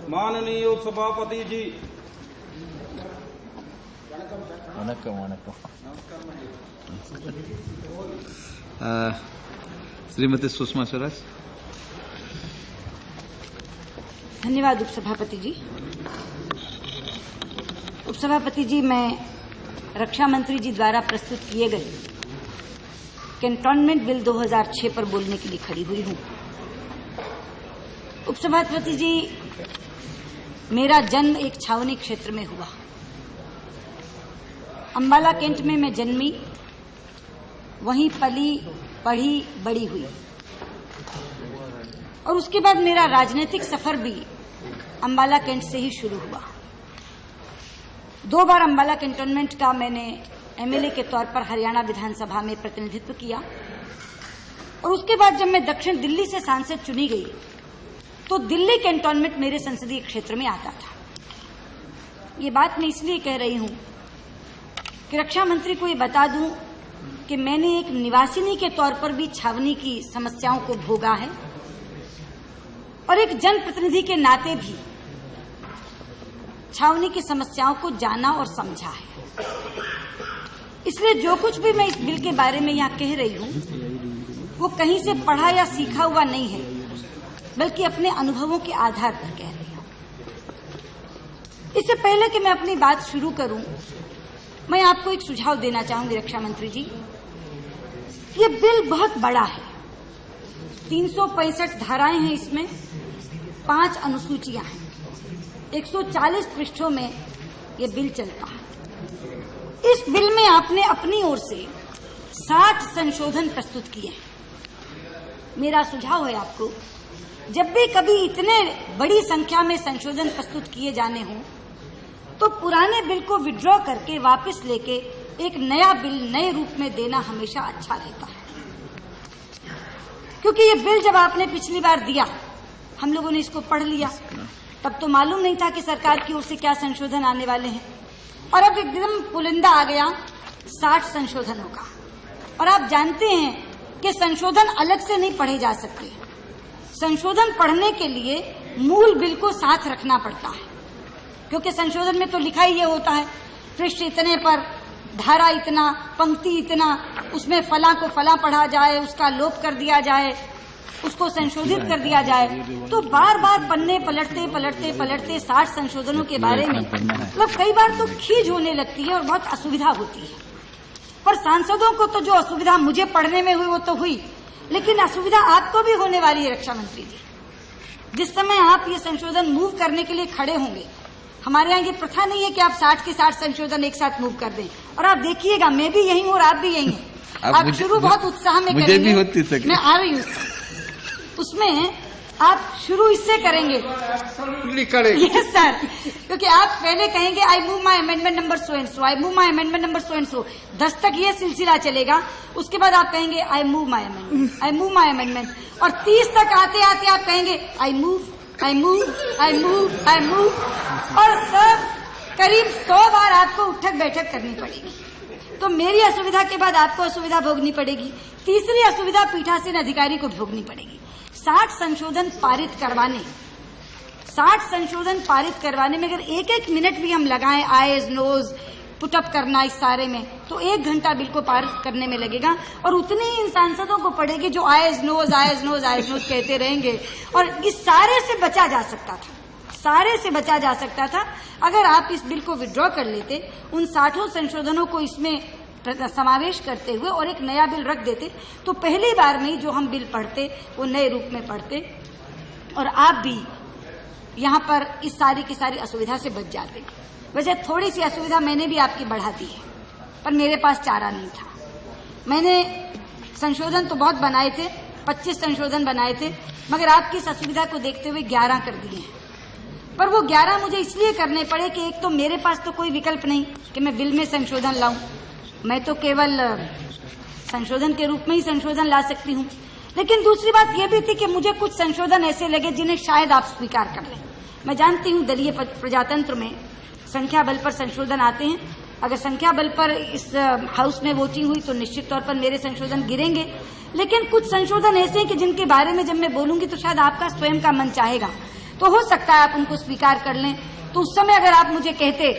माननीय सभापति जी। वणक्कम वणक्कम। श्रीमती सुषमा स्वराज। धन्यवाद उपसभापति जी। उपसभापति जी, मैं रक्षा मंत्री जी द्वारा प्रस्तुत किए गए कैंटोनमेंट बिल 2006 पर बोलने के लिए खड़ी हुई हूं। उपसभापति जी, मेरा जन्म एक छावनी क्षेत्र में हुआ। अंबाला कैंट में मैं जन्मी, वहीं पली पढ़ी बड़ी हुई और उसके बाद मेरा राजनीतिक सफर भी अंबाला कैंट से ही शुरू हुआ। 2 बार अंबाला कैंटोनमेंट का मैंने एमएलए के तौर पर हरियाणा विधानसभा में प्रतिनिधित्व किया और उसके बाद जब मैं दक्षिण दिल्ली से सांसद चुनी गई तो दिल्ली कैंटोनमेंट मेरे संसदीय क्षेत्र में आता था। ये बात मैं इसलिए कह रही हूं कि रक्षा मंत्री को ये बता दूं कि मैंने एक निवासिनी के तौर पर भी छावनी की समस्याओं को भोगा है और एक जनप्रतिनिधि के नाते भी छावनी की समस्याओं को जाना और समझा है। इसलिए जो कुछ भी मैं इस बिल के बारे में यहाँ कह रही हूँ वो कहीं से पढ़ा या सीखा हुआ नहीं है, बल्कि अपने अनुभवों के आधार पर कह रही हूँ। इससे पहले कि मैं अपनी बात शुरू करूं, मैं आपको एक सुझाव देना चाहूंगी रक्षा मंत्री जी। ये बिल बहुत बड़ा है, 365 धाराएं हैं इसमें, 5 अनुसूचियां हैं, 140 पृष्ठों में ये बिल चलता है। इस बिल में आपने अपनी ओर से 60 संशोधन प्रस्तुत किए हैं। मेरा सुझाव है आपको, जब भी कभी इतने बड़ी संख्या में संशोधन प्रस्तुत किए जाने हों तो पुराने बिल को विड्रॉ करके वापस लेके एक नया बिल नए रूप में देना हमेशा अच्छा रहता है। क्योंकि ये बिल जब आपने पिछली बार दिया, हम लोगों ने इसको पढ़ लिया, तब तो मालूम नहीं था कि सरकार की ओर से क्या संशोधन आने वाले हैं, और अब एकदम पुलिंदा आ गया 60 संशोधनों का। और आप जानते हैं कि संशोधन अलग से नहीं पढ़े जा सकते। संशोधन पढ़ने के लिए मूल बिल को साथ रखना पड़ता है, क्योंकि संशोधन में तो लिखा ही ये होता है पृष्ठ इतने पर धारा इतना, पंक्ति इतना, उसमें फला को फला पढ़ा जाए, उसका लोप कर दिया जाए, उसको संशोधित कर दिया जाए। तो बार बार पन्ने पलटते पलटते पलटते 60 संशोधनों के बारे में मतलब कई बार तो खीज होने लगती है और बहुत असुविधा होती है। पर सांसदों को तो जो असुविधा मुझे पढ़ने में हुई वो तो हुई, लेकिन असुविधा आपको भी होने वाली है रक्षा मंत्री जी। जिस समय आप ये संशोधन मूव करने के लिए खड़े होंगे, हमारे यहाँ ये प्रथा नहीं है कि आप 60 के 60 संशोधन एक साथ मूव कर दें। और आप देखिएगा, मैं भी यही हूँ और आप भी यही हैं। आप शुरू बहुत उत्साह में करेंगे, भी होती सके। मैं आ रही हूँ उसमें। आप शुरू इससे करेंगे यस सर, क्योंकि आप पहले कहेंगे I move my amendment number so and so, I move my amendment number so and so, 10 तक ये सिलसिला चलेगा। उसके बाद आप कहेंगे I move my amendment, I move my amendment, और 30 तक आते आते आप कहेंगे I move, I move, I move, I move, और सब करीब 100 बार आपको उठक बैठक करनी पड़ेगी। तो मेरी असुविधा के बाद आपको असुविधा भोगनी पड़ेगी, तीसरी असुविधा पीठासीन अधिकारी को भोगनी पड़ेगी। 60 संशोधन पारित करवाने में अगर एक एक मिनट भी हम लगाएं आईज नोज पुटअप करना इस सारे में, तो 1 घंटा बिल को पारित करने में लगेगा। और उतने ही इन सांसदों को पड़ेगी जो eyes nose eyes nose eyes nose कहते रहेंगे। और इस सारे से बचा जा सकता था अगर आप इस बिल को विड्रॉ कर लेते, उन 60 संशोधनों को इसमें समावेश करते हुए और एक नया बिल रख देते, तो पहली बार में जो हम बिल पढ़ते वो नए रूप में पढ़ते और आप भी यहाँ पर इस सारी की सारी असुविधा से बच जाते। वैसे थोड़ी सी असुविधा मैंने भी आपकी बढ़ा दी है, पर मेरे पास चारा नहीं था। मैंने संशोधन तो बहुत बनाए थे, 25 संशोधन बनाए थे, मगर आपकी इस असुविधा को देखते हुए 11 कर दिए हैं। पर वो 11 मुझे इसलिए करने पड़े कि एक तो मेरे पास तो कोई विकल्प नहीं कि मैं बिल में संशोधन लाऊं, मैं तो केवल संशोधन के रूप में ही संशोधन ला सकती हूँ। लेकिन दूसरी बात यह भी थी कि मुझे कुछ संशोधन ऐसे लगे जिन्हें शायद आप स्वीकार कर लें। मैं जानती हूँ दलीय प्रजातंत्र में संख्या बल पर संशोधन आते हैं। अगर संख्या बल पर इस हाउस में वोटिंग हुई तो निश्चित तौर पर मेरे संशोधन गिरेंगे, लेकिन कुछ संशोधन ऐसे हैं कि जिनके बारे में जब मैं बोलूंगी तो शायद आपका स्वयं का मन चाहेगा। तो हो सकता है आप उनको स्वीकार कर लें। तो उस समय अगर आप मुझे कहते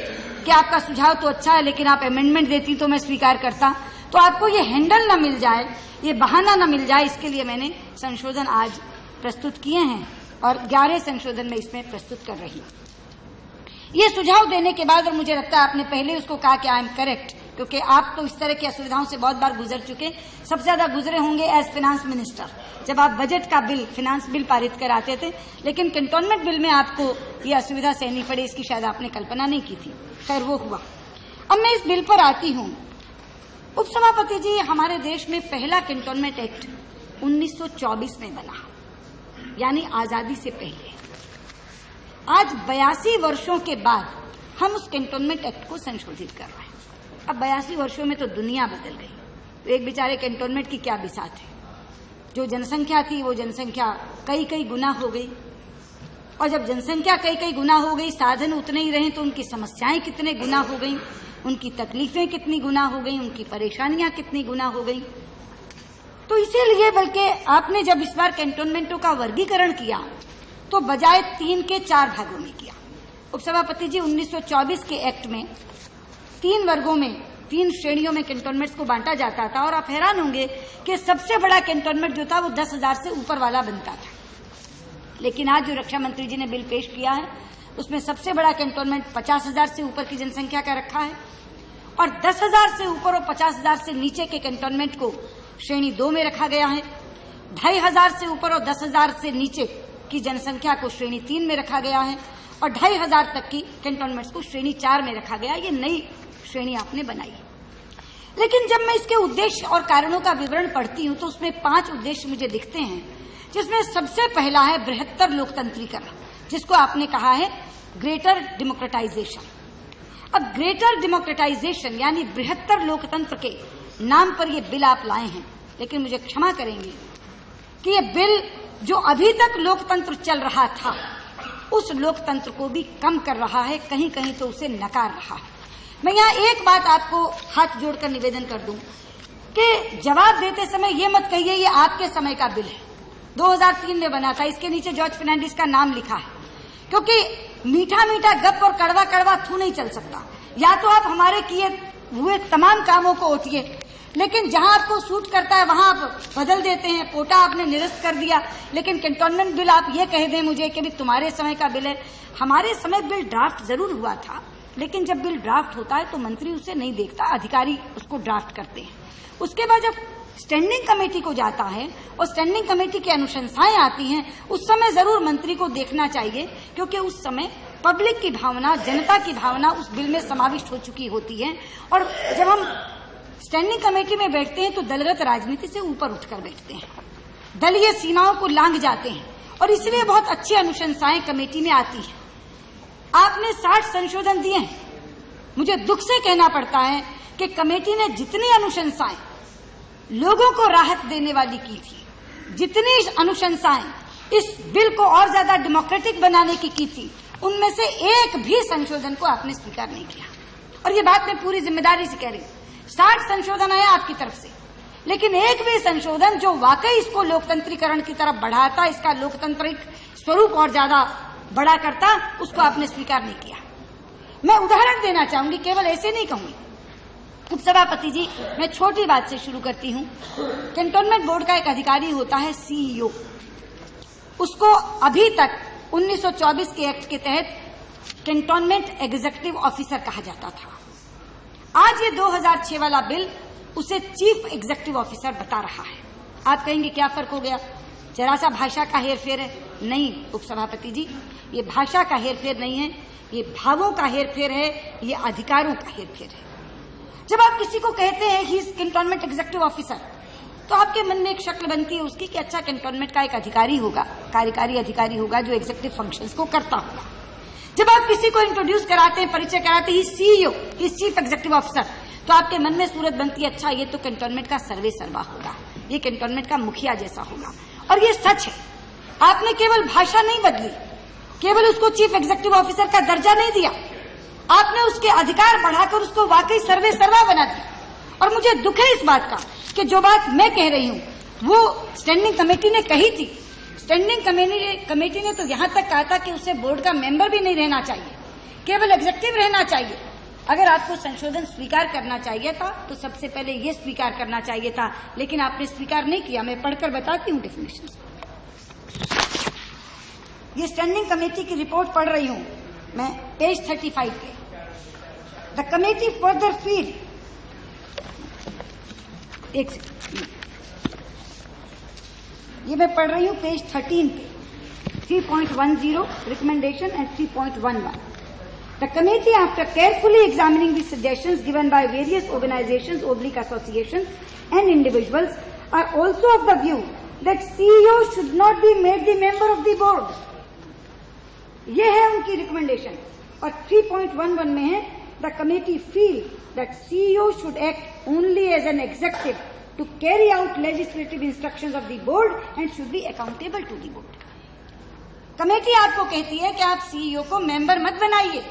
कि आपका सुझाव तो अच्छा है लेकिन आप अमेंडमेंट देती तो मैं स्वीकार करता, तो आपको ये हैंडल न मिल जाए, ये बहाना न मिल जाए, इसके लिए मैंने संशोधन आज प्रस्तुत किए हैं और 11 संशोधन में इसमें प्रस्तुत कर रही हूं। ये सुझाव देने के बाद, और मुझे लगता है आपने पहले उसको कहा कि आई एम करेक्ट, क्योंकि आप तो इस तरह की असुविधाओं से बहुत बार गुजर चुके, सबसे ज्यादा गुजरे होंगे एज फाइनेंस मिनिस्टर, जब आप बजट का बिल, फाइनेंस बिल पारित कराते थे, लेकिन कैंटोनमेंट बिल में आपको ये असुविधा सहनी पड़ी, इसकी शायद आपने कल्पना नहीं की थी। खैर वो हुआ। अब मैं इस बिल पर आती हूं। उपसभापति जी, हमारे देश में पहला कैंटोनमेंट एक्ट 1924 में बना, यानी आजादी से पहले। आज 82 वर्षों के बाद हम उस कैंटोनमेंट एक्ट को संशोधित कर रहे हैं। अब 82 वर्षों में तो दुनिया बदल गई, तो एक बेचारे कैंटोनमेंट की क्या बिसात है। जो जनसंख्या थी वो जनसंख्या कई कई गुना हो गई, और जब जनसंख्या कई कई गुना हो गई, साधन उतने ही रहे तो उनकी समस्याएं कितने गुना हो गई, उनकी तकलीफें कितनी गुना हो गई, उनकी परेशानियां कितनी गुना हो गई। तो इसीलिए बल्कि आपने जब इस बार कैंटोनमेंटों का वर्गीकरण किया तो बजाय 3 के 4 भागों में किया। उपसभापति जी, 1924 के एक्ट में 3 वर्गों में, 3 श्रेणियों में कैंटोनमेंट्स को बांटा जाता था, और आप हैरान होंगे कि सबसे बड़ा कैंटोनमेंट जो था वो 10,000 से ऊपर वाला बनता था। लेकिन आज जो रक्षा मंत्री जी ने बिल पेश किया है उसमें सबसे बड़ा कैंटोनमेंट 50,000 से ऊपर की जनसंख्या का रखा है, और 10,000 से ऊपर और 50,000 से नीचे के कैंटोनमेंट को श्रेणी 2 में रखा गया है। 2,500 से ऊपर और 10,000 से नीचे की जनसंख्या को श्रेणी 3 में रखा गया है, और 2,500 तक की कैंटोनमेंट्स को श्रेणी 4 में रखा गया। ये नई श्रेणी आपने बनाई। लेकिन जब मैं इसके उद्देश्य और कारणों का विवरण पढ़ती हूं तो उसमें 5 उद्देश्य मुझे दिखते हैं, जिसमें सबसे पहला है बृहत्तर लोकतंत्रीकरण, जिसको आपने कहा है ग्रेटर डेमोक्रेटाइजेशन। अब ग्रेटर डेमोक्रेटाइजेशन यानी बृहत्तर लोकतंत्र के नाम पर ये बिल आप लाए हैं, लेकिन मुझे क्षमा करेंगे कि ये बिल जो अभी तक लोकतंत्र चल रहा था उस लोकतंत्र को भी कम कर रहा है, कहीं कहीं तो उसे नकार रहा है। मैं यहाँ एक बात आपको हाथ जोड़कर निवेदन कर दूं कि जवाब देते समय ये मत कहिए ये आपके समय का बिल है, 2003 में बना था, इसके नीचे जॉर्ज फर्नांडिस का नाम लिखा है, क्योंकि मीठा मीठा गप और कड़वा कड़वा थू नहीं चल सकता। या तो आप हमारे किए हुए तमाम कामों को ओटिए, लेकिन जहां आपको सूट करता है वहां आप बदल देते हैं। पोटा आपने निरस्त कर दिया, लेकिन कैंटोनमेंट बिल आप ये कह दें मुझे कि भी तुम्हारे समय का बिल है। हमारे समय बिल ड्राफ्ट जरूर हुआ था, लेकिन जब बिल ड्राफ्ट होता है तो मंत्री उसे नहीं देखता, अधिकारी उसको ड्राफ्ट करते हैं। उसके बाद जब स्टैंडिंग कमेटी को जाता है और स्टैंडिंग कमेटी की अनुशंसाएं आती हैं, उस समय जरूर मंत्री को देखना चाहिए, क्योंकि उस समय पब्लिक की भावना, जनता की भावना उस बिल में समाविष्ट हो चुकी होती है। और जब हम स्टैंडिंग कमेटी में बैठते हैं तो दलगत राजनीति से ऊपर उठकर बैठते हैं, दलीय सीमाओं को लांघ जाते हैं, और इसलिए बहुत अच्छी अनुशंसाएं कमेटी में आती हैं। आपने 60 संशोधन दिए हैं। मुझे दुख से कहना पड़ता है कि कमेटी ने जितनी अनुशंसाएं लोगों को राहत देने वाली की थी, जितनी अनुशंसाएं इस बिल को और ज्यादा डेमोक्रेटिक बनाने की थी, उनमें से एक भी संशोधन को आपने स्वीकार नहीं किया। और ये बात मैं पूरी जिम्मेदारी से कह रही हूं। 60 संशोधन आया आपकी तरफ से, लेकिन एक भी संशोधन जो वाकई इसको लोकतंत्रीकरण की तरफ बढ़ाता, इसका लोकतांत्रिक स्वरूप और ज्यादा बड़ा करता, उसको आपने स्वीकार नहीं किया। मैं उदाहरण देना चाहूंगी, केवल ऐसे नहीं कहूंगी। उपसभापति जी, मैं छोटी बात से शुरू करती हूं। कैंटोनमेंट बोर्ड का एक अधिकारी होता है सीईओ, उसको अभी तक 1924 के एक्ट के तहत कैंटोनमेंट एग्जीक्यूटिव ऑफिसर कहा जाता था। आज ये 2006 वाला बिल उसे चीफ एग्जीक्यूटिव ऑफिसर बता रहा है। आप कहेंगे क्या फर्क हो गया, जरा सा भाषा का हेरफेर है? नहीं उपसभापति जी, ये भाषा का हेरफेर नहीं है, ये भावों का हेरफेर है, ये अधिकारों का हेरफेर है। जब आप किसी को कहते हैं he is cantonment executive officer, तो आपके मन में एक शक्ल बनती है उसकी कि अच्छा कैंटोनमेंट का एक अधिकारी होगा, कार्यकारी अधिकारी होगा जो एग्जीक्यूटिव फंक्शंस को करता होगा। जब आप किसी को इंट्रोड्यूस कराते हैं, परिचय कराते हैं, सीईओ, चीफ एग्जीक्यूटिव ऑफिसर, तो आपके मन में सूरत बनती है अच्छा ये तो कैंटोनमेंट का सर्वे सर्वा होगा, ये कैंटोनमेंट का मुखिया जैसा होगा। और ये सच है। आपने केवल भाषा नहीं बदली, केवल उसको चीफ एग्जीक्यूटिव ऑफिसर का दर्जा नहीं दिया, आपने उसके अधिकार बढ़ाकर उसको वाकई सर्वे सर्वा बना दिया। और मुझे दुख है इस बात का कि जो बात मैं कह रही हूं वो स्टैंडिंग कमेटी ने कही थी स्टैंडिंग कमेटी ने तो यहाँ तक कहा था कि उसे बोर्ड का मेंबर भी नहीं रहना चाहिए, केवल एग्जीक्यूटिव रहना चाहिए। अगर आपको संशोधन स्वीकार करना चाहिए था तो सबसे पहले ये स्वीकार करना चाहिए था, लेकिन आपने स्वीकार नहीं किया। मैं पढ़कर बताती हूँ डेफिनेशन। ये स्टैंडिंग कमेटी की रिपोर्ट पढ़ रही हूँ मैं, पेज 35 पे। द कमेटी फर्दर फील, एक सेकंड, ये मैं पढ़ रही हूँ पेज 13 पे, 3.10 recommendation and 3.11। The committee, after carefully examining the suggestions given by various organizations, associations and individuals, are also of the view that CEO should not be made the member of the board. ये है उनकी recommendation. और 3.11 में है, the committee feel that CEO should act only as an executive to carry out legislative instructions of the board and should be accountable to the board. Committee आपको कहती है कि आप सीईओ को मेंबर मत बनाइए,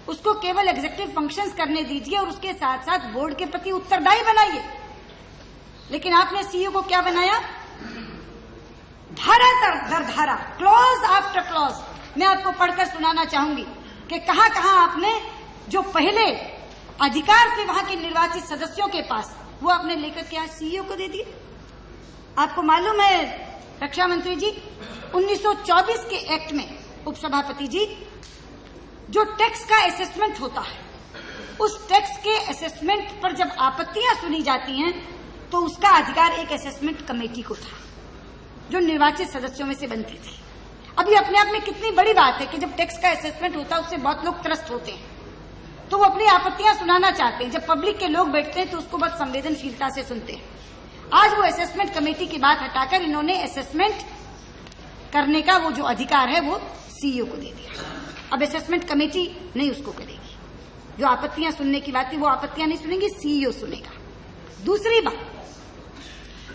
उसको केवल एग्जीक्यूटिव फंक्शंस करने दीजिए और उसके साथ साथ बोर्ड के प्रति उत्तरदायी बनाइए। लेकिन आपने सीईओ को क्या बनाया? धारा दर धारा, क्लॉज आफ्टर क्लॉज। मैं आपको पढ़कर सुनाना चाहूंगी कि कहां कहां आपने जो पहले अधिकार थे वहां के निर्वाचित सदस्यों के पास, वो आपने लेकर के आज सीईओ को दे दिए। आपको मालूम है रक्षा मंत्री जी, 1924 के एक्ट में उपसभापति जी, जो टैक्स का असेसमेंट होता है, उस टैक्स के असेसमेंट पर जब आपत्तियां सुनी जाती हैं तो उसका अधिकार एक असेसमेंट कमेटी को था, जो निर्वाचित सदस्यों में से बनती थी। अब ये अपने आप में कितनी बड़ी बात है कि जब टैक्स का असेसमेंट होता है उससे बहुत लोग त्रस्त होते हैं, तो वो अपनी आपत्तियां सुनाना चाहते हैं। जब पब्लिक के लोग बैठते हैं तो उसको बहुत संवेदनशीलता से सुनते हैं। आज वो असेसमेंट कमेटी की बात हटाकर इन्होंने असेसमेंट करने का वो जो अधिकार है वो सीईओ को दे दिया। अब असेसमेंट कमेटी नहीं उसको करेगी, जो आपत्तियां सुनने की बात थी वो आपत्तियां नहीं सुनेंगी, सीईओ सुनेगा। दूसरी बात,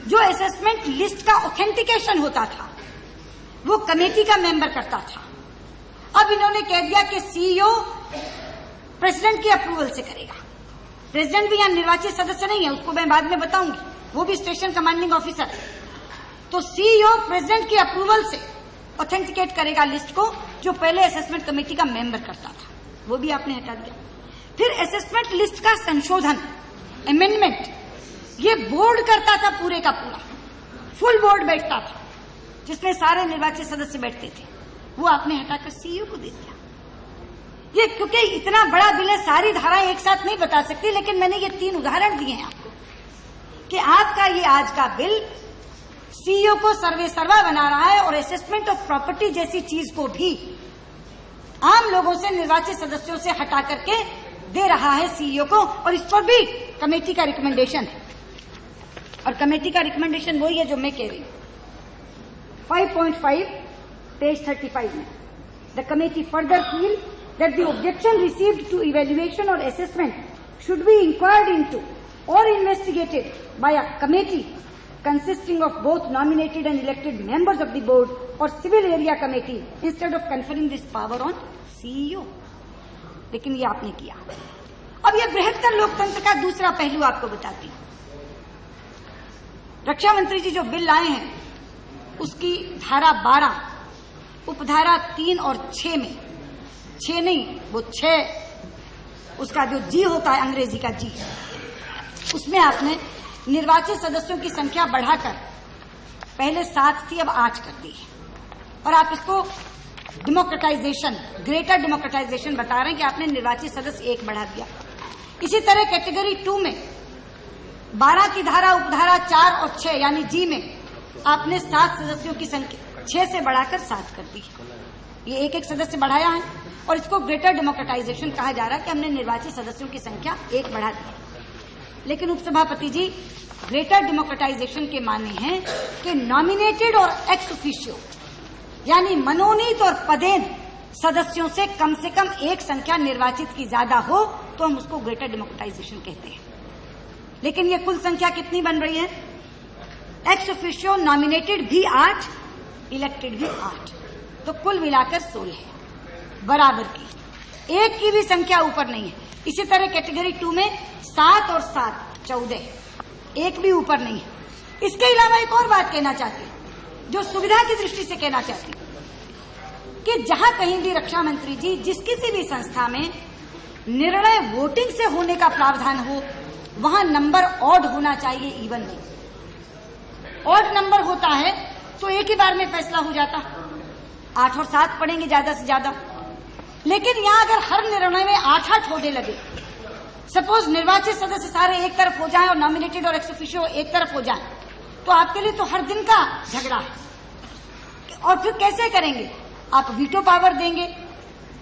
जो असेसमेंट लिस्ट का ऑथेंटिकेशन होता था वो कमेटी का मेंबर करता था। अब इन्होंने कह दिया कि सीईओ प्रेसिडेंट की अप्रूवल से करेगा। प्रेसिडेंट भी यहां निर्वाचित सदस्य नहीं है, उसको मैं बाद में बताऊंगी, वो भी स्टेशन कमांडिंग ऑफिसर है। तो सीईओ प्रेसिडेंट की अप्रूवल से ऑथेंटिकेट करेगा लिस्ट को, जो पहले असेसमेंट कमेटी का मेंबर करता था, वो भी आपने हटा दिया। फिर असेसमेंट लिस्ट का संशोधन, अमेंडमेंट, ये बोर्ड करता था, पूरे का पूरा फुल बोर्ड बैठता था जिसमें सारे निर्वाचित सदस्य बैठते थे, वो आपने हटाकर सीईओ को दे दिया। ये क्योंकि इतना बड़ा बिल है, सारी धाराएं एक साथ नहीं बता सकती, लेकिन मैंने ये 3 उदाहरण दिए हैं आपको कि आपका ये आज का बिल सीईओ को सर्वे सर्वा बना रहा है और असेसमेंट ऑफ प्रॉपर्टी जैसी चीज को भी आम लोगों से, निर्वाचित सदस्यों से हटा करके दे रहा है सीईओ को, और इस पर भी कमेटी का रिकमेंडेशन है। और कमेटी का रिकमेंडेशन वही है जो मैं कह रही हूं, 5.5 पेज 35 में। The committee further feel that the objection received to evaluation or assessment should be inquired into or investigated by a committee consisting of both nominated and elected members of the board or civil area committee instead of conferring this power on CEO. लेकिन ये आपने किया। अब ये बृहत्तर लोकतंत्र का दूसरा पहलू आपको बताती हूँ। रक्षा मंत्री जी जो बिल लाए हैं उसकी धारा 12, उपधारा 3 और 6 में, 6 नहीं वो 6, उसका जो जी होता है अंग्रेजी का जी, उसमें आपने निर्वाचित सदस्यों की संख्या बढ़ाकर, पहले 7 थी अब 8 कर दी है। और आप इसको डेमोक्रेटाइजेशन, ग्रेटर डेमोक्रेटाइजेशन बता रहे हैं कि आपने निर्वाचित सदस्य 1 बढ़ा दिया। इसी तरह कैटेगरी 2 में 12 की धारा उपधारा 4 और 6 यानी जी में आपने 7 सदस्यों की संख्या 6 से बढ़ाकर 7 कर दी। ये 1-1 सदस्य बढ़ाया है और इसको ग्रेटर डेमोक्रेटाइजेशन कहा जा रहा है कि हमने निर्वाचित सदस्यों की संख्या 1 बढ़ा दी। लेकिन उपसभापति जी, ग्रेटर डेमोक्रेटाइजेशन के माने हैं कि नॉमिनेटेड और एक्स ऑफिशियो यानी मनोनीत और पदेन सदस्यों से कम 1 संख्या निर्वाचित की ज्यादा हो तो हम उसको ग्रेटर डेमोक्रेटाइजेशन कहते हैं। लेकिन ये कुल संख्या कितनी बन रही है? एक्स ऑफिशियो नॉमिनेटेड भी 8, इलेक्टेड भी 8, तो कुल मिलाकर 16 है, बराबर की, 1 की भी संख्या ऊपर नहीं है। इसी तरह कैटेगरी 2 में 7 और 7 14, 1 भी ऊपर नहीं है। इसके अलावा एक और बात कहना चाहती हूँ, जो सुविधा की दृष्टि से कहना चाहती हूँ कि जहां कहीं भी रक्षा मंत्री जी जिस किसी भी संस्था में निर्णय वोटिंग से होने का प्रावधान हो, वहां नंबर ऑड होना चाहिए, इवन नहीं। ऑड नंबर होता है तो एक ही बार में फैसला हो जाता, 8 और 7 पड़ेंगे ज्यादा से ज्यादा। लेकिन यहां अगर हर निर्णय में 8-8 होने लगे, सपोज निर्वाचित सदस्य सारे एक तरफ हो जाएं और नॉमिनेटेड और एक्स ऑफिशियो एक तरफ हो जाएं, तो आपके लिए तो हर दिन का झगड़ा है। और फिर कैसे करेंगे? आप वीटो पावर देंगे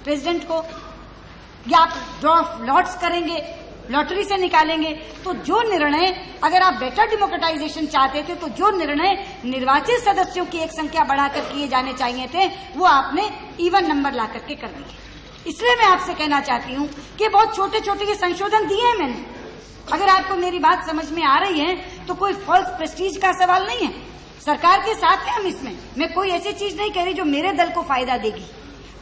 प्रेसिडेंट को, या आप ड्रॉ ऑफ लॉट्स करेंगे, लॉटरी से निकालेंगे। तो जो निर्णय, अगर आप बेटर डेमोक्रेटाइजेशन चाहते थे, तो जो निर्णय निर्वाचित सदस्यों की एक संख्या बढ़ाकर किए जाने चाहिए थे, वो आपने इवन नंबर ला करके कर दिए। इसलिए मैं आपसे कहना चाहती हूँ कि बहुत छोटे छोटे ये संशोधन दिए हैं मैंने। अगर आपको मेरी बात समझ में आ रही है तो कोई फॉल्स प्रेस्टीज का सवाल नहीं है, सरकार के साथ है हम इसमें। मैं कोई ऐसी चीज नहीं कह रही जो मेरे दल को फायदा देगी,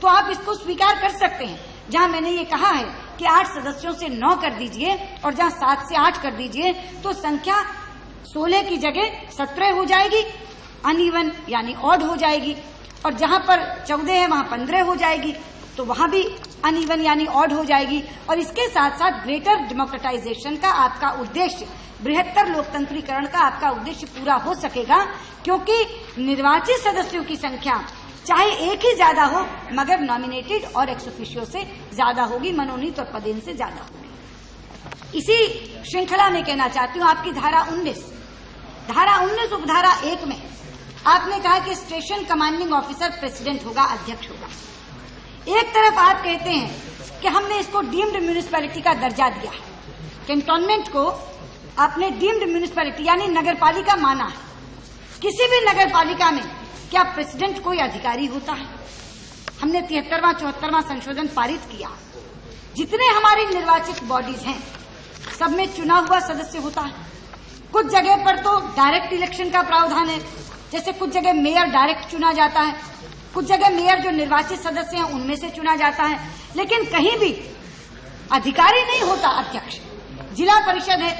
तो आप इसको स्वीकार कर सकते हैं। जहां मैंने ये कहा है कि 8 सदस्यों से 9 कर दीजिए और जहां 7 से 8 कर दीजिए, तो संख्या 16 की जगह 17 हो जाएगी, अनइवन यानी ऑड हो जाएगी। और जहां पर 14 है वहां 15 हो जाएगी, तो वहां भी अनइवन यानी ऑड हो जाएगी। और इसके साथ साथ ग्रेटर डेमोक्रेटाइजेशन का आपका उद्देश्य, बृहत्तर लोकतंत्रीकरण का आपका उद्देश्य पूरा हो सकेगा, क्योंकि निर्वाचित सदस्यों की संख्या चाहे एक ही ज्यादा हो, मगर नॉमिनेटेड और एक्स ऑफिशियो से ज्यादा होगी, मनोनीत और पदेन से ज्यादा होगी। इसी श्रृंखला में कहना चाहती हूँ, आपकी धारा 19 उपधारा 1 में आपने कहा कि स्टेशन कमांडिंग ऑफिसर प्रेसिडेंट होगा, अध्यक्ष होगा। एक तरफ आप कहते हैं कि हमने इसको डीम्ड म्यूनिसिपैलिटी का दर्जा दिया, कैंटोनमेंट को आपने डीम्ड म्यूनिसिपैलिटी यानी नगरपालिका माना है। किसी भी नगरपालिका में क्या प्रेसिडेंट कोई अधिकारी होता है? हमने 73वां 74वां संशोधन पारित किया। जितने हमारे निर्वाचित बॉडीज हैं, सब में चुना हुआ सदस्य होता है। कुछ जगह पर तो डायरेक्ट इलेक्शन का प्रावधान है, जैसे कुछ जगह मेयर डायरेक्ट चुना जाता है, कुछ जगह मेयर जो निर्वाचित सदस्य हैं उनमें से चुना जाता है। लेकिन कहीं भी अधिकारी नहीं होता अध्यक्ष। जिला परिषद है,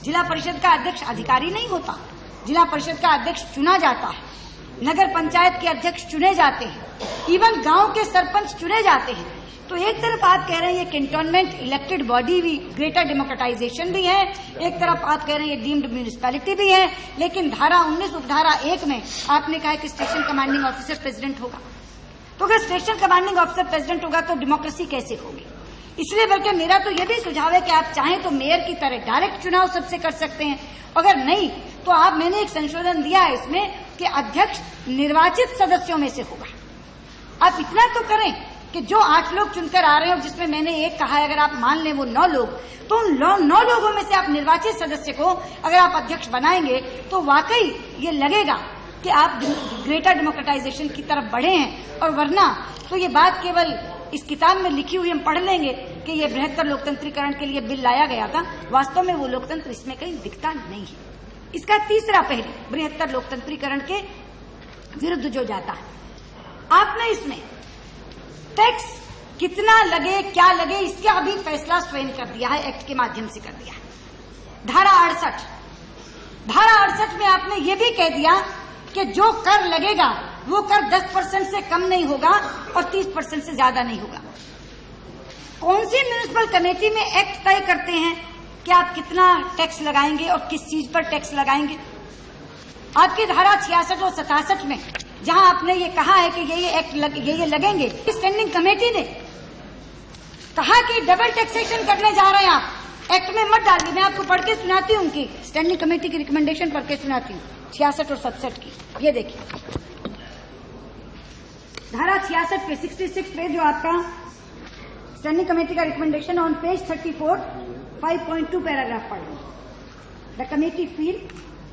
जिला परिषद का अध्यक्ष अधिकारी नहीं होता, जिला परिषद का अध्यक्ष चुना जाता है। नगर पंचायत के अध्यक्ष चुने जाते हैं, इवन गांव के सरपंच चुने जाते हैं। तो एक तरफ आप कह रहे हैं ये कैंटोनमेंट इलेक्टेड बॉडी भी, ग्रेटर डेमोक्रेटाइजेशन भी है, एक तरफ आप कह रहे हैं ये डीम्ड म्यूनिसिपैलिटी भी है। लेकिन धारा 19 उपधारा 1 में आपने कहा कि स्टेशन कमांडिंग ऑफिसर प्रेसिडेंट होगा। तो अगर स्टेशन कमांडिंग ऑफिसर प्रेसिडेंट होगा तो डेमोक्रेसी कैसे होगी? इसलिए बल्कि मेरा तो यह भी सुझाव है कि आप चाहें तो मेयर की तरह डायरेक्ट चुनाव सबसे कर सकते हैं, अगर नहीं तो आप, मैंने एक संशोधन दिया है इसमें कि अध्यक्ष निर्वाचित सदस्यों में से होगा। आप इतना तो करें कि जो 8 लोग चुनकर आ रहे हो, जिसमें मैंने एक कहा है अगर आप मान लें वो 9 लोग, तो उन 9 लोगों में से आप निर्वाचित सदस्य को अगर आप अध्यक्ष बनाएंगे तो वाकई ये लगेगा कि आप ग्रेटर डेमोक्रेटाइजेशन की तरफ बढ़े हैं। और वरना तो ये बात केवल इस किताब में लिखी हुई हम पढ़ लेंगे कि ये बृहत्तर लोकतंत्रीकरण के लिए बिल लाया गया था, वास्तव में वो लोकतंत्र इसमें कहीं दिखता नहीं है। इसका तीसरा पहलू बृहत्तर लोकतंत्रीकरण के विरुद्ध जो जाता है, आपने इसमें टैक्स कितना लगे क्या लगे इसका अभी फैसला स्वयं कर दिया है, एक्ट के माध्यम से कर दिया है। धारा 68 में आपने ये भी कह दिया कि जो कर लगेगा वो कर 10% से कम नहीं होगा और 30% से ज्यादा नहीं होगा। कौन सी म्यूनिसिपल कमेटी में एक्ट तय करते हैं कि आप कितना टैक्स लगाएंगे और किस चीज पर टैक्स लगाएंगे? आपकी धारा 66 और 67 में जहां आपने ये कहा है कि ये एक्ट ये लगेंगे, स्टैंडिंग कमेटी ने कहा कि डबल टैक्सेशन करने जा रहे हैं आप, एक्ट में मत डालिए। मैं आपको पढ़ के सुनाती हूँ कि स्टैंडिंग कमेटी की रिकमेंडेशन पढ़ के सुनाती हूँ 66 और 67 की। ये देखिए धारा 66 पे 66 पे जो आपका स्टैंडिंग कमेटी का रिकमेंडेशन ऑन पेज 34 5.2 पैराग्राफ पढ़। The committee feel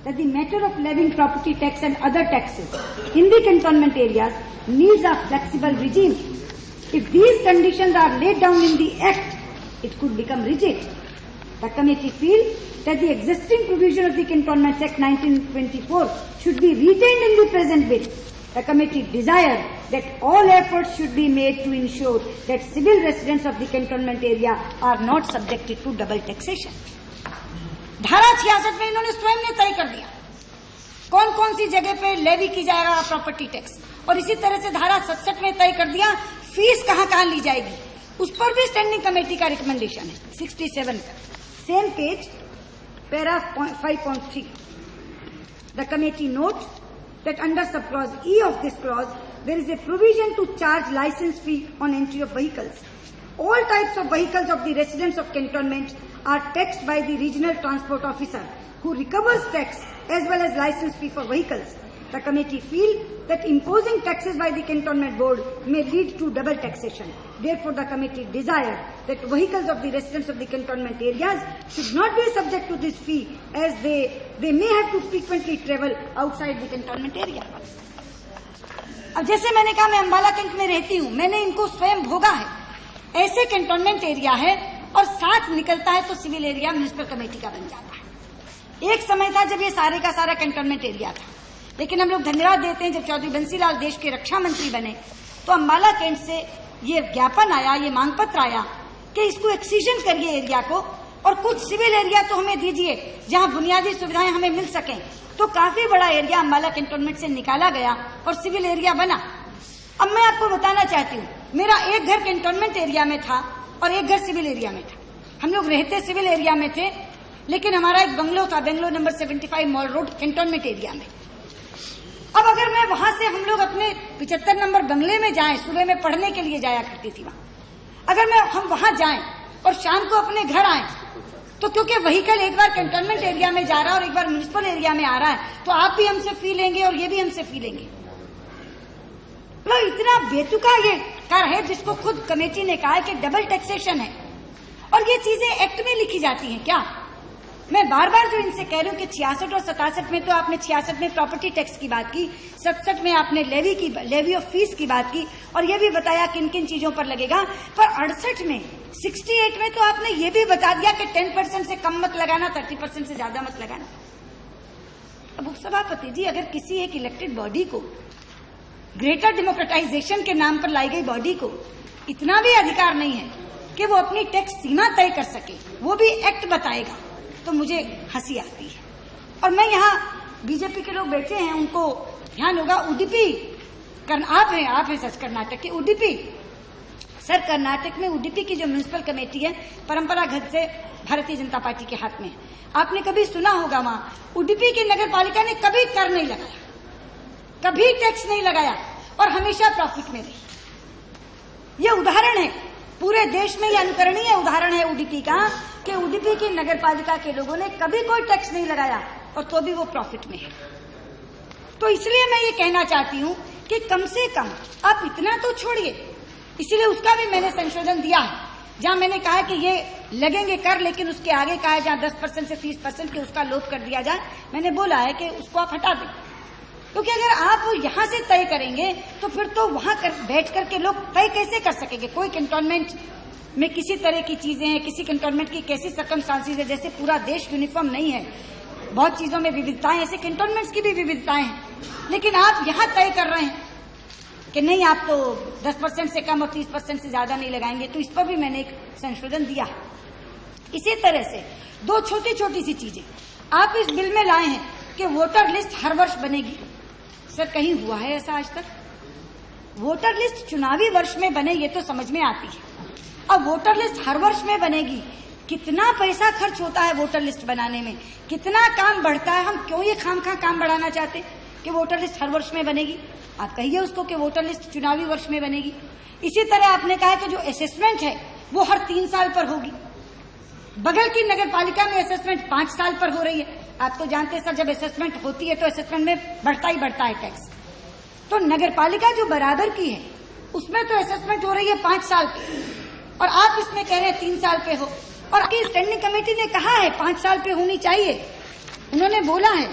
that the matter of levying property tax and other taxes in the cantonment areas needs a flexible regime. If these conditions are laid down in the Act, it could become rigid. The committee feel that the existing provision of the Cantonments Act 1924 should be retained in the present bill. The committee desire that all efforts should be made to ensure that civil residents of the cantonment area are not subjected to double taxation. धारा 66 में इन्होंने स्वयं ने तय कर दिया कौन कौन सी जगह पे लेवी की जाएगा प्रॉपर्टी टैक्स, और इसी तरह से धारा 67 में तय कर दिया फीस कहाँ कहाँ ली जाएगी। उस पर भी स्टैंडिंग कमेटी का रिकमेंडेशन है 67 का, same page, para 5.3। The committee notes that under subclause E of this clause, there is a provision to charge license fee on entry of vehicles. All types of vehicles of the residents of cantonment are taxed by the regional transport officer, who recovers tax as well as license fee for vehicles. The committee feels that imposing taxes by the cantonment board may lead to double taxation. Therefore, the committee desires that vehicles of the residents of the cantonment areas should not be subject to this fee, as they may have to frequently travel outside the cantonment area. अब जैसे मैंने कहा, मैं Ambala cantt में रहती हूँ, मैंने इनको स्वयं भोगा है। ऐसे कैंटोनमेंट एरिया है और साथ निकलता है तो सिविल एरिया म्युनिसिपल कमेटी का बन जाता है। एक समय था जब ये सारे का सारा कैंटोनमेंट एरिया था, लेकिन हम लोग धन्यवाद देते हैं जब चौधरी बंसीलाल देश के रक्षा मंत्री बने तो अंबाला कैंट से ये ज्ञापन आया, ये मांग पत्र आया कि इसको एक्सीजन करिए एरिया को, और कुछ सिविल एरिया तो हमें दीजिए जहां बुनियादी सुविधाएं हमें मिल सकें। तो काफी बड़ा एरिया अंबाला कैंटोनमेंट से निकाला गया और सिविल एरिया बना। अब मैं आपको बताना चाहती हूँ, मेरा एक घर कैंटोनमेंट एरिया में था और एक घर सिविल एरिया में था। हम लोग रहते सिविल एरिया में थे, लेकिन हमारा एक बंगलो था, bungalow number 75 mall road cantonment area में। अब अगर मैं वहां से, हम लोग अपने 75 नंबर बंगले में जाएं, सुबह में पढ़ने के लिए जाया करती थी वहां, अगर हम वहां जाएं और शाम को अपने घर आए, तो क्योंकि व्हीकल एक बार कैंटोनमेंट एरिया में जा रहा है और एक बार म्युनिसिपल एरिया में आ रहा है, तो आप भी हमसे फी लेंगे और ये भी हमसे फी लेंगे। तो इतना बेतुका ये कर है, जिसको खुद कमेटी ने कहा है कि डबल टैक्सेशन है, और ये चीजें एक्ट में लिखी जाती हैं क्या? मैं बार बार जो इनसे कह रही हूँ कि 66 और 67 में तो आपने 66 में प्रॉपर्टी टैक्स की बात की, 67 में आपने लेवी ऑफ फीस की बात की, और ये भी बताया किन किन चीजों पर लगेगा, पर 68 में 68 में तो आपने ये भी बता दिया कि 10% से कम मत लगाना, 30% से ज्यादा मत लगाना। अब उपसभापति जी, अगर किसी एक इलेक्टेड बॉडी को, ग्रेटर डेमोक्रेटाइजेशन के नाम पर लाई गई बॉडी को इतना भी अधिकार नहीं है कि वो अपनी टैक्स सीमा तय कर सके, वो भी एक्ट बताएगा, तो मुझे हंसी आती है। और मैं यहाँ बीजेपी के लोग बैठे हैं, उनको ध्यान होगा, उडुपी आप हैं सच कर्नाटक के उडुपी सर। कर्नाटक में उडुपी की जो म्युनिसिपल कमेटी है परंपरागत से भारतीय जनता पार्टी के हाथ में है। आपने कभी सुना होगा, वहां उडुपी की नगर पालिका ने कभी कर नहीं लगाया, कभी टैक्स नहीं लगाया और हमेशा प्रॉफिट में रही। ये उदाहरण है, पूरे देश में ये अनुकरणीय उदाहरण है उडुपी का, कि उडुपी की नगर पालिका के लोगों ने कभी कोई टैक्स नहीं लगाया और तो भी वो प्रॉफिट में है। तो इसलिए मैं ये कहना चाहती हूँ कि कम से कम आप इतना तो छोड़िए। इसलिए उसका भी मैंने संशोधन दिया है, जहां मैंने कहा कि ये लगेंगे कर, लेकिन उसके आगे कहा है जहां 10% से 30% के उसका लोप कर दिया जाए, मैंने बोला है कि उसको आप हटा दें। क्योंकि अगर आप यहां से तय करेंगे तो फिर तो वहां बैठ करके लोग तय कैसे कर सकेंगे? कोई कैंटोनमेंट में किसी तरह की चीजें हैं, किसी कैंटोनमेंट की कैसी सर्कमस्टांसेस है, जैसे पूरा देश यूनिफॉर्म नहीं है, बहुत चीजों में विविधताएं, ऐसे कैंटोनमेंट्स की भी विविधताएं हैं। लेकिन आप यहां तय कर रहे हैं कि नहीं, आप तो 10% से कम और 30% से ज्यादा नहीं लगाएंगे, तो इस पर भी मैंने एक संशोधन दिया है। इसी तरह से दो छोटी छोटी सी चीजें आप इस बिल में लाए हैं कि वोटर लिस्ट हर वर्ष बनेगी। सर, कहीं हुआ है ऐसा आज तक? वोटर लिस्ट चुनावी वर्ष में बने ये तो समझ में आती है, अब वोटर लिस्ट हर वर्ष में बनेगी, कितना पैसा खर्च होता है वोटर लिस्ट बनाने में, कितना काम बढ़ता है। हम क्यों ये खामखा काम बढ़ाना चाहते कि वोटर लिस्ट हर वर्ष में बनेगी? आप कहिए उसको कि वोटर लिस्ट चुनावी वर्ष में बनेगी। इसी तरह आपने कहा कि जो असेसमेंट है वो हर 3 साल पर होगी। बगल की नगर पालिका में असेसमेंट 5 साल पर हो रही है। आप तो जानते हैं सर, जब असेसमेंट होती है तो असेसमेंट में बढ़ता ही बढ़ता है टैक्स। तो नगर पालिका जो बराबर की है उसमें तो असेसमेंट हो रही है 5 साल पे, और आप इसमें कह रहे हैं 3 साल पे हो। और आपकी स्टैंडिंग कमेटी ने कहा है 5 साल पे होनी चाहिए, उन्होंने बोला है।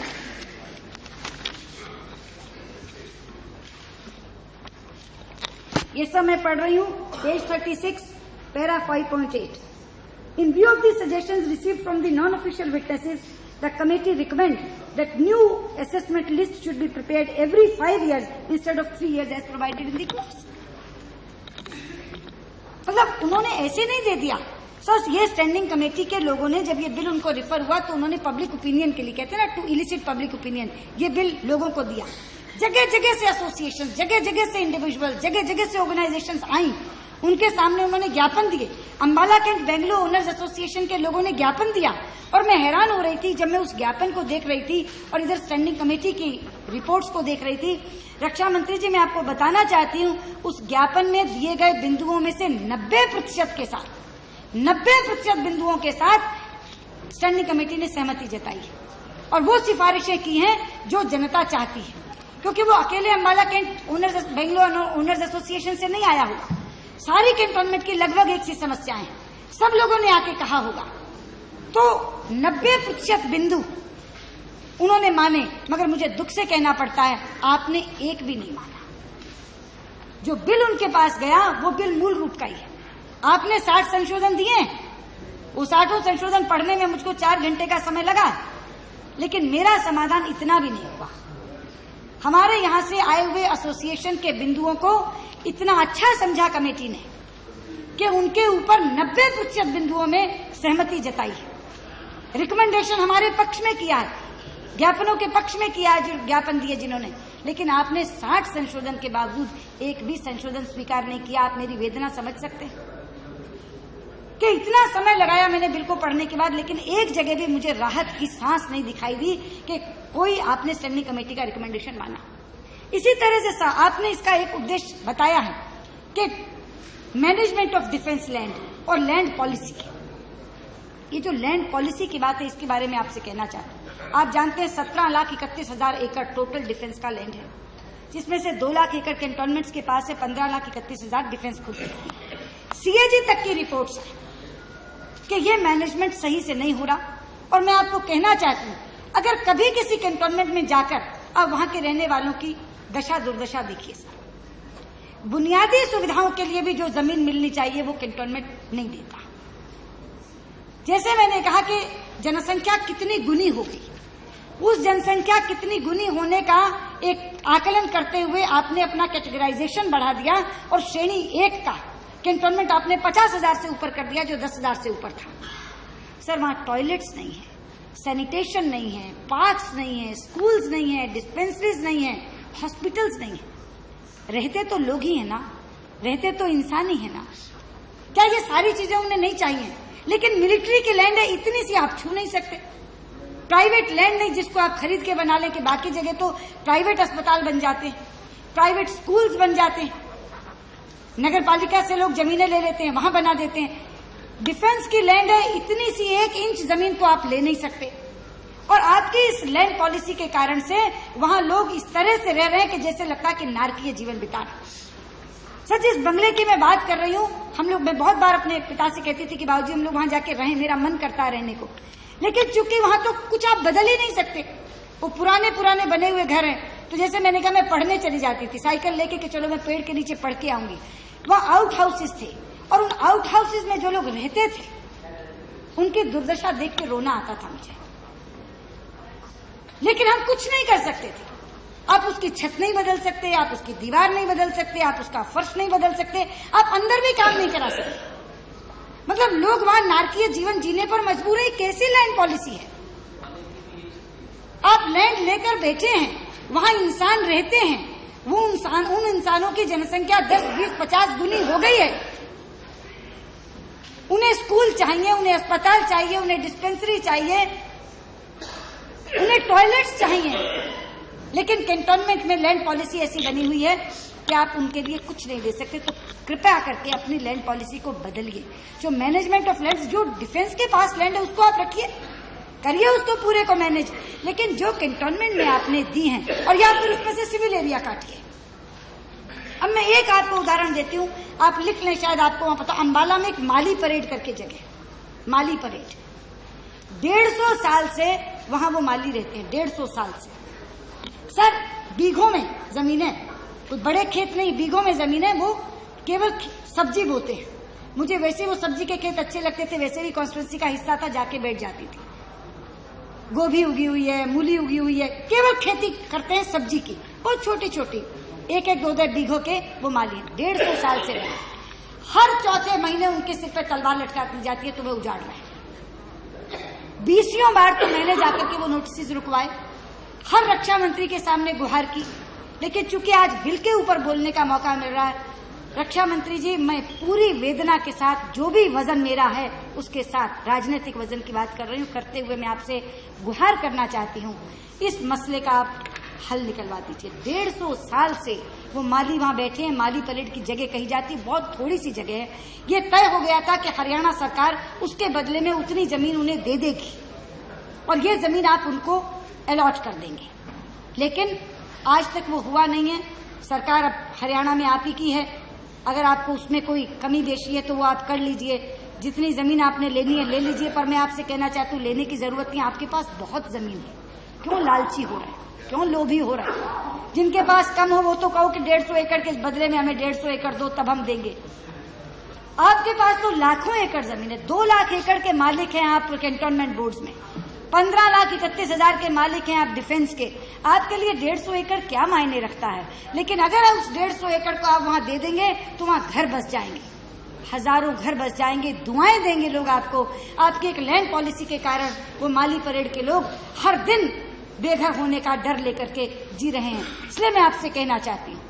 ये सब मैं पढ़ रही हूँ, page 36, para 5.8। In view of the suggestions received from the non-official witnesses, the committee recommends that new assessment list should be prepared every 5 years instead of 3 years as provided in the clause। मतलब उन्होंने ऐसे नहीं दे दिया सो ये standing committee के लोगों ने जब ये बिल उनको रिफर हुआ तो उन्होंने पब्लिक ओपिनियन के लिए, कहते हैं ना, टू इलिसिट पब्लिक ओपिनियन, ये बिल लोगों को दिया। जगह जगह से एसोसिएशन, जगह जगह से इंडिविजुअल, जगह जगह से ऑर्गेनाइजेशंस आई, उनके सामने उन्होंने ज्ञापन दिए। Ambala cantt Bangalore owners association के लोगों ने ज्ञापन दिया और मैं हैरान हो रही थी जब मैं उस ज्ञापन को देख रही थी और इधर स्टैंडिंग कमेटी की रिपोर्ट्स को देख रही थी। रक्षा मंत्री जी, मैं आपको बताना चाहती हूँ, उस ज्ञापन में दिए गए बिंदुओं में से 90% के साथ, 90% बिंदुओं के साथ स्टैंडिंग कमेटी ने सहमति जताई है और वो सिफारिशें की हैं जो जनता चाहती है, क्योंकि वो अकेले Ambala cantt owners Bangalore owners association से नहीं आया होगा। सारी कैंटोनमेंट की लगभग एक सी समस्याएं हैं, सब लोगों ने आके कहा होगा। तो 90% बिंदु उन्होंने माने, मगर मुझे दुख से कहना पड़ता है आपने एक भी नहीं माना। जो बिल उनके पास गया वो बिल मूल रूप का ही है। आपने 60 संशोधन दिए, वो 60 संशोधन पढ़ने में मुझको 4 घंटे का समय लगा, लेकिन मेरा समाधान इतना भी नहीं हुआ। हमारे यहां से आए हुए एसोसिएशन के बिंदुओं को इतना अच्छा समझा कमेटी ने कि उनके ऊपर 90% बिंदुओं में सहमति जताई है। रिकमेंडेशन हमारे पक्ष में किया है, ज्ञापनों के पक्ष में किया है, जो ज्ञापन दिए जिन्होंने, लेकिन आपने 60 संशोधन के बावजूद एक भी संशोधन स्वीकार नहीं किया। आप मेरी वेदना समझ सकते हैं कि इतना समय लगाया मैंने बिल को पढ़ने के बाद, लेकिन एक जगह भी मुझे राहत की सांस नहीं दिखाई दी कि कोई आपने स्टैंडिंग कमेटी का रिकमेंडेशन माना। इसी तरह से आपने इसका एक उद्देश्य बताया है कि मैनेजमेंट ऑफ डिफेंस लैंड और लैंड पॉलिसी, ये जो लैंड पॉलिसी की बात है इसके बारे में आपसे कहना चाहता हूं। आप जानते हैं 17,31,000 एकड़ टोटल डिफेंस का लैंड है, जिसमें से 2 लाख एकड़ कैंटोनमेंट्स के पास है, 15,31,000 डिफेंस खुद है। सीएजी तक की रिपोर्ट्स है कि ये मैनेजमेंट सही से नहीं हो रहा। और मैं आपको कहना चाहती हूँ, अगर कभी किसी कैंटोनमेंट में जाकर अब वहां के रहने वालों की दशा दुर्दशा देखिए सर, बुनियादी सुविधाओं के लिए भी जो जमीन मिलनी चाहिए वो कैंटोनमेंट नहीं देता। जैसे मैंने कहा कि जनसंख्या कितनी गुनी हो गई, उस जनसंख्या कितनी गुनी होने का एक आकलन करते हुए आपने अपना कैटेगराइजेशन बढ़ा दिया और श्रेणी 1 का कैंटोनमेंट आपने 50,000 से ऊपर कर दिया, जो 10,000 से ऊपर था। सर, वहां टॉयलेट्स नहीं है, सैनिटेशन नहीं है, पार्क्स नहीं है, स्कूल्स नहीं है, डिस्पेंसरीज नहीं है, हॉस्पिटल्स नहीं है। रहते तो लोग ही है ना, रहते तो इंसान ही है ना। क्या ये सारी चीजें उन्हें नहीं चाहिए? लेकिन मिलिट्री की लैंड है, इतनी सी आप छू नहीं सकते। प्राइवेट लैंड नहीं जिसको आप खरीद के बना लें, कि बाकी जगह तो प्राइवेट अस्पताल बन जाते हैं, प्राइवेट स्कूल्स बन जाते हैं, नगर पालिका से लोग जमीनें ले लेते हैं, वहां बना देते हैं। डिफेंस की लैंड है, इतनी सी 1 इंच जमीन को आप ले नहीं सकते। और आपकी इस लैंड पॉलिसी के कारण से वहां लोग इस तरह से रह रहे हैं कि जैसे लगता है कि नारकीय जीवन बिता रहे। सर, जिस बंगले की मैं बात कर रही हूँ, मैं बहुत बार अपने पिता से कहती थी कि बाबूजी हम लोग वहां जाके रहें, मेरा मन करता है रहने को, लेकिन चूंकि वहां तो कुछ आप बदल ही नहीं सकते, वो पुराने पुराने बने हुए घर हैं। तो जैसे मैंने कहा, मैं पढ़ने चली जाती थी साइकिल लेके कि चलो मैं पेड़ के नीचे पढ़ के आऊंगी। वहां आउट हाउसेस थे और उन आउट हाउसेस में जो लोग रहते थे उनकी दुर्दशा देख के रोना आता था मुझे, लेकिन हम कुछ नहीं कर सकते थे। आप उसकी छत नहीं बदल सकते, आप उसकी दीवार नहीं बदल सकते, आप उसका फर्श नहीं बदल सकते, आप अंदर भी काम नहीं करा सकते। मतलब लोग वहां नारकीय जीवन जीने पर मजबूर है। कैसी लैंड पॉलिसी है? आप लैंड लेकर बैठे हैं, वहां इंसान रहते हैं, वो उन इंसानों की जनसंख्या 10, 20, 50 गुनी हो गई है। उन्हें स्कूल चाहिए, उन्हें अस्पताल चाहिए, उन्हें डिस्पेंसरी चाहिए, उन्हें टॉयलेट्स चाहिए, लेकिन कैंटोनमेंट में लैंड पॉलिसी ऐसी बनी हुई है कि आप उनके लिए कुछ नहीं दे सकते। तो कृपया करके अपनी लैंड पॉलिसी को बदलिए। जो मैनेजमेंट ऑफ लैंड, जो डिफेंस के पास लैंड है उसको आप रखिए, करिए उसको पूरे को मैनेज, लेकिन जो कैंटोनमेंट में आपने दी हैं, और या फिर उसमें से सिविल एरिया काटिए। अब मैं एक आपको उदाहरण देती हूँ, आप लिख लें, शायद आपको वहां पता, अंबाला में एक माली परेड करके जगह, माली परेड 150 साल से वहां वो माली रहते हैं, 150 साल से। सर, बीघों में जमीन है, कोई बड़े खेत नहीं, बीघों में जमीन है, वो केवल सब्जी बोते हैं। मुझे वैसे वो सब्जी के खेत अच्छे लगते थे, वैसे भी कॉन्स्टिट्यूंसी का हिस्सा था, जाके बैठ जाती थी। गोभी उगी हुई है, मूली उगी हुई है, केवल खेती करते हैं सब्जी की, बहुत छोटी छोटी, 1-1, 2-2 बीघों के वो माली 150 साल से रहे। हर चौथे महीने उनके सिर पर तलवार लटका दी जाती है, तुम्हें उजाड़ रहे हैं। 20 बार तो मैंने जाकर के वो नोटिस रुकवाए, हर रक्षा मंत्री के सामने गुहार की, लेकिन चूंकि आज बिल के ऊपर बोलने का मौका मिल रहा है, रक्षा मंत्री जी, मैं पूरी वेदना के साथ जो भी वजन मेरा है उसके साथ राजनीतिक वजन की बात कर रही हूँ, करते हुए मैं आपसे गुहार करना चाहती हूँ, इस मसले का आप हल निकलवा दीजिए। 150 साल से वो माली वहां बैठे हैं, माली परेड की जगह कही जाती है, बहुत थोड़ी सी जगह है। ये तय हो गया था कि हरियाणा सरकार उसके बदले में उतनी जमीन उन्हें दे देगी और ये जमीन आप उनको अलॉट कर देंगे, लेकिन आज तक वो हुआ नहीं है। सरकार अब हरियाणा में आप ही की है, अगर आपको उसमें कोई कमी बेशी है तो वो आप कर लीजिए, जितनी जमीन आपने लेनी है ले लीजिए, पर मैं आपसे कहना चाहती हूँ लेने की जरूरत नहीं, आपके पास बहुत जमीन है, क्यों लालची हो रहे हैं, क्यों लोभी हो रहे हैं? जिनके पास कम हो वो तो कहो कि 150 एकड़ के बदले में हमें 150 एकड़ दो तब हम देंगे। आपके पास तो लाखों एकड़ जमीन है, 2 लाख एकड़ के मालिक हैं आप कैंटोनमेंट बोर्ड्स में, 15,31,000 के मालिक हैं आप डिफेंस के। आपके लिए 150 एकड़ क्या मायने रखता है? लेकिन अगर उस 150 एकड़ को आप वहां दे देंगे तो वहां घर बस जाएंगे, हजारों घर बस जाएंगे, दुआएं देंगे लोग आपको। आपकी एक लैंड पॉलिसी के कारण वो माली परेड के लोग हर दिन बेघर होने का डर लेकर के जी रहे हैं। इसलिए मैं आपसे कहना चाहती हूँ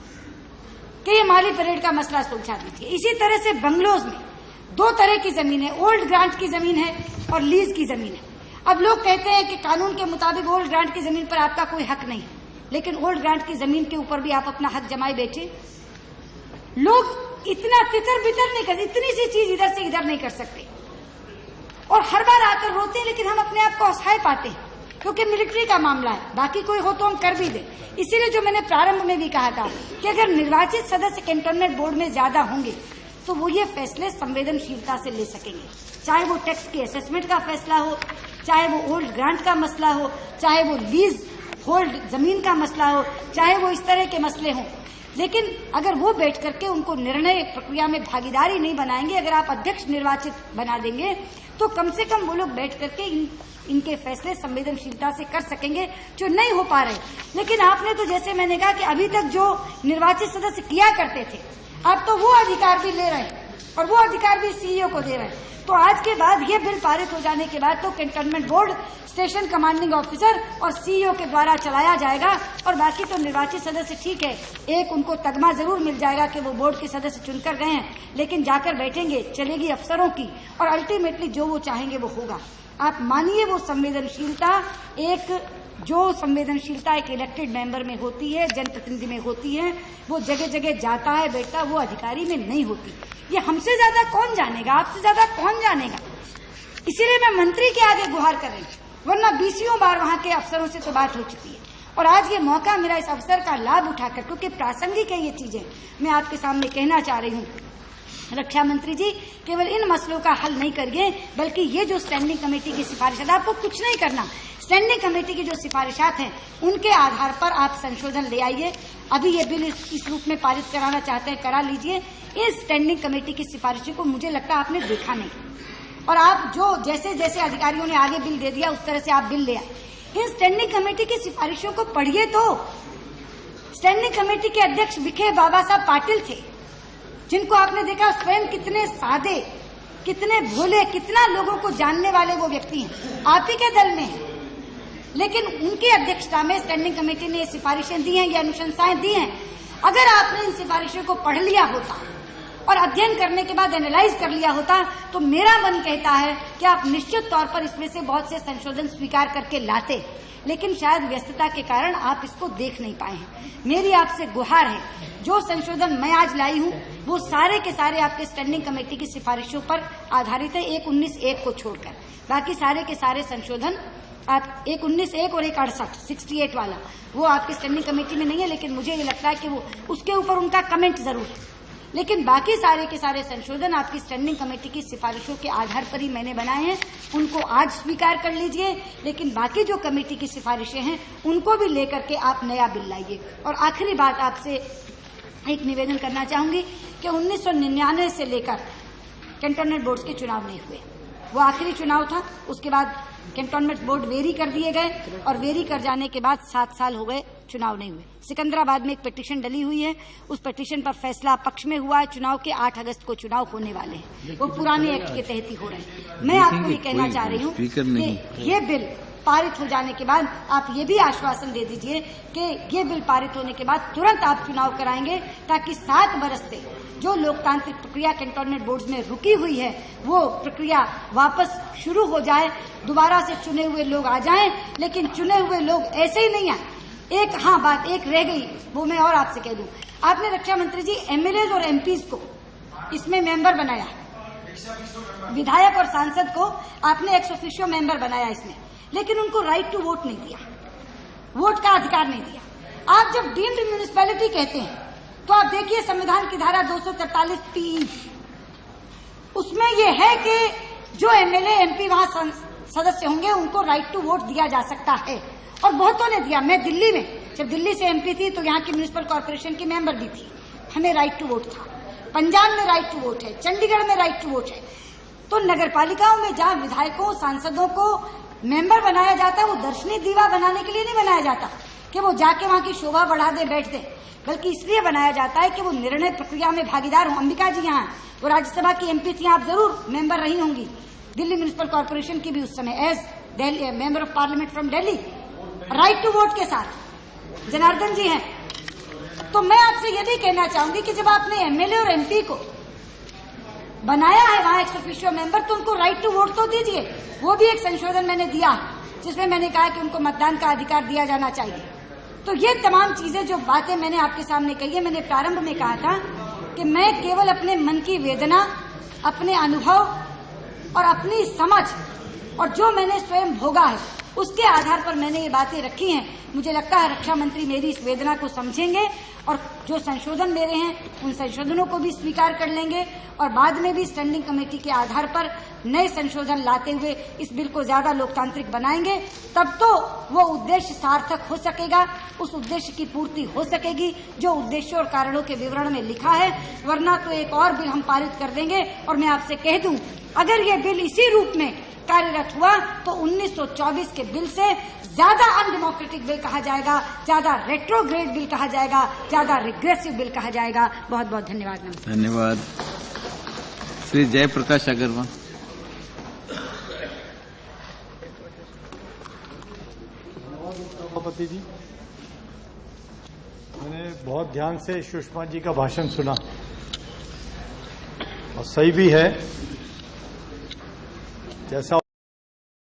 कि ये माली परेड का मसला सुलझा दीजिए। इसी तरह से बंगलोज में 2 तरह की जमीन है, ओल्ड ग्रांट की जमीन है और लीज की जमीन है। अब लोग कहते हैं कि कानून के मुताबिक ओल्ड ग्रांट की जमीन पर आपका कोई हक नहीं, लेकिन ओल्ड ग्रांट की जमीन के ऊपर भी आप अपना हक जमाए बैठे। लोग इतना तितर बितर नहीं कर, इतनी सी चीज इधर से इधर नहीं कर सकते और हर बार आकर रोते हैं, लेकिन हम अपने आप को असहाय पाते हैं क्योंकि मिलिट्री का मामला है, बाकी कोई हो तो हम कर भी दें। इसीलिए जो मैंने प्रारंभ में भी कहा था कि अगर निर्वाचित सदस्य कैंटोनमेंट बोर्ड में ज्यादा होंगे तो वो ये फैसले संवेदनशीलता से ले सकेंगे, चाहे वो टैक्स के असेसमेंट का फैसला हो, चाहे वो ओल्ड ग्रांट का मसला हो, चाहे वो लीज होल्ड जमीन का मसला हो, चाहे वो इस तरह के मसले हों। लेकिन अगर वो बैठ करके उनको निर्णय प्रक्रिया में भागीदारी नहीं बनाएंगे, अगर आप अध्यक्ष निर्वाचित बना देंगे तो कम से कम वो लोग बैठ करके इनके फैसले संवेदनशीलता से कर सकेंगे, जो नहीं हो पा रहे। लेकिन आपने तो जैसे मैंने कहा कि अभी तक जो निर्वाचित सदस्य किया करते थे, अब तो वो अधिकार भी ले रहे हैं और वो अधिकार भी सीईओ को दे रहे हैं। तो आज के बाद ये बिल पारित हो जाने के बाद तो cantonment board station commanding officer और सीईओ के द्वारा चलाया जाएगा और बाकी तो निर्वाचित सदस्य ठीक है, एक उनको तगमा जरूर मिल जाएगा कि वो बोर्ड के सदस्य चुनकर गए हैं, लेकिन जाकर बैठेंगे, चलेगी अफसरों की और अल्टीमेटली जो वो चाहेंगे वो होगा। आप मानिए वो संवेदनशीलता एक इलेक्टेड मेंबर में होती है, जनप्रतिनिधि में होती है, वो जगह जगह जाता है बैठता, वो अधिकारी में नहीं होती। ये हमसे ज्यादा कौन जानेगा, आपसे ज्यादा कौन जानेगा? इसीलिए मैं मंत्री के आगे गुहार कर रही हूँ, वरना 20 बार वहां के अफसरों से तो बात हो चुकी है। और आज ये मौका मेरा इस अवसर का लाभ उठाकर, क्योंकि प्रासंगिक है ये चीजें, मैं आपके सामने कहना चाह रही हूँ। रक्षा मंत्री जी केवल इन मसलों का हल नहीं करिए, बल्कि ये जो स्टैंडिंग कमेटी की सिफारिशात, आपको कुछ नहीं करना, स्टैंडिंग कमेटी की जो सिफारिशात हैं उनके आधार पर आप संशोधन ले आइए। अभी ये बिल इस रूप में पारित कराना चाहते हैं, करा लीजिए। इस स्टैंडिंग कमेटी की सिफारिशों को मुझे लगता है आपने देखा नहीं, और आप जो जैसे जैसे अधिकारियों ने आगे बिल दे दिया उस तरह से आप बिल ले आए। इन स्टैंडिंग कमेटी की सिफारिशों को पढ़िए। तो स्टैंडिंग कमेटी के अध्यक्ष विखे बाबा साहब पाटिल थे, जिनको आपने देखा स्वयं कितने सादे, कितने भोले, कितना लोगों को जानने वाले वो व्यक्ति हैं, आप ही के दल में हैं। लेकिन उनकी अध्यक्षता में स्टैंडिंग कमेटी ने सिफारिशें दी हैं, ये अनुशंसाएं दी हैं। अगर आपने इन सिफारिशों को पढ़ लिया होता और अध्ययन करने के बाद एनालाइज कर लिया होता तो मेरा मन कहता है कि आप निश्चित तौर पर इसमें से बहुत से संशोधन स्वीकार करके लाते, लेकिन शायद व्यस्तता के कारण आप इसको देख नहीं पाए हैं। मेरी आपसे गुहार है, जो संशोधन मैं आज लाई हूं वो सारे के सारे आपके स्टैंडिंग कमेटी की सिफारिशों पर आधारित है, 119(1) को छोड़कर। बाकी सारे के सारे संशोधन आप 119(1) और 168 वाला वो आपकी स्टैंडिंग कमेटी में नहीं है, लेकिन मुझे ये लगता है कि वो उसके ऊपर उनका कमेंट जरूर है। लेकिन बाकी सारे के सारे संशोधन आपकी स्टैंडिंग कमेटी की सिफारिशों के आधार पर ही मैंने बनाए हैं, उनको आज स्वीकार कर लीजिए। लेकिन बाकी जो कमेटी की सिफारिशें हैं उनको भी लेकर के आप नया बिल लाइए। और आखिरी बात आपसे एक निवेदन करना चाहूंगी कि 1999 से लेकर कैंटोनमेंट बोर्ड के चुनाव नहीं हुए, वो आखिरी चुनाव था। उसके बाद कैंटोनमेंट बोर्ड वेरी कर दिए गए और वेरी कर जाने के बाद 7 साल हो गए चुनाव नहीं हुए। सिकंदराबाद में एक पिटीशन डली हुई है, उस पिटीशन पर फैसला पक्ष में हुआ है। चुनाव के 8 अगस्त को चुनाव होने वाले हैं, वो पुराने एक्ट के तहत ही हो रहे हैं। मैं आपको ये कहना चाह रही हूँ कि ये बिल पारित हो जाने के बाद आप ये भी आश्वासन दे दीजिए कि ये बिल पारित होने के बाद तुरंत आप चुनाव कराएंगे, ताकि 7 बरस से जो लोकतांत्रिक प्रक्रिया कैंटोनमेंट बोर्ड्स में रुकी हुई है वो प्रक्रिया वापस शुरू हो जाए, दोबारा से चुने हुए लोग आ जाएं। लेकिन चुने हुए लोग ऐसे ही नहीं आए। बात एक रह गई, वो मैं और आपसे कह दूं। आपने रक्षा मंत्री जी एमएलए और एमपीज को इसमें मेंबर बनाया, विधायक और सांसद को आपने एक्स ऑफिशियो मेंबर बनाया इसमें, लेकिन उनको राइट टू वोट नहीं दिया, वोट का अधिकार नहीं दिया। आप जब डीम्ड म्यूनिसिपैलिटी कहते हैं तो आप देखिए संविधान की धारा 243 उसमें ये है कि जो एमएलए एमपी वहां सदस्य होंगे उनको राइट टू वोट दिया जा सकता है, और बहुतों ने दिया। मैं दिल्ली में जब दिल्ली से एमपी थी तो यहाँ की म्यूनिसिपल कॉर्पोरेशन की मेंबर भी थी, हमें राइट टू वोट था। पंजाब में राइट टू वोट है, चंडीगढ़ में राइट टू वोट है। तो नगर पालिकाओं में जहाँ विधायकों सांसदों को मेंबर बनाया जाता है, वो दर्शनीय दीवा बनाने के लिए नहीं बनाया जाता कि वो जाके वहां की शोभा बढ़ा दे बैठ दे, बल्कि इसलिए बनाया जाता है कि वो निर्णय प्रक्रिया में भागीदार हो। अंबिका जी यहाँ वो राज्यसभा की एमपी थी, आप जरूर मेंबर रही होंगी, दिल्ली म्यूनिसिपल कॉर्पोरेशन की भी उस समय as member of parliament from Delhi, right to vote के साथ जनार्दन जी हैं। तो मैं आपसे ये भी कहना चाहूंगी कि जब आपने एमएलए और एमपी को बनाया है वहां एक्स ऑफिशियो मेंबर, तो उनको राइट टू वोट तो दीजिए। वो भी एक संशोधन मैंने दिया जिसमें मैंने कहा कि उनको मतदान का अधिकार दिया जाना चाहिए। तो ये तमाम चीजें जो बातें मैंने आपके सामने कही है, मैंने प्रारंभ में कहा था कि मैं केवल अपने मन की वेदना, अपने अनुभव और अपनी समझ और जो मैंने स्वयं भोगा है उसके आधार पर मैंने ये बातें रखी हैं। मुझे लगता है रक्षा मंत्री मेरी इस वेदना को समझेंगे और जो संशोधन मेरे हैं उन संशोधनों को भी स्वीकार कर लेंगे, और बाद में भी स्टैंडिंग कमेटी के आधार पर नए संशोधन लाते हुए इस बिल को ज्यादा लोकतांत्रिक बनाएंगे। तब तो वो उद्देश्य सार्थक हो सकेगा, उस उद्देश्य की पूर्ति हो सकेगी जो उद्देश्यों और कारणों के विवरण में लिखा है। वरना तो एक और बिल हम पारित कर देंगे। और मैं आपसे कह दूं, अगर ये बिल इसी रूप में कार्यरत हुआ तो 1924 के बिल से ज्यादा अनडेमोक्रेटिक बिल कहा जाएगा, ज्यादा रेट्रोग्रेड बिल कहा जाएगा, ज्यादा रिग्रेसिव बिल कहा जाएगा। बहुत बहुत धन्यवाद। नमस्कार। धन्यवाद। श्री जयप्रकाश अग्रवाल। सभापति जी, मैंने बहुत ध्यान से सुषमा जी का भाषण सुना और सही भी है। जैसा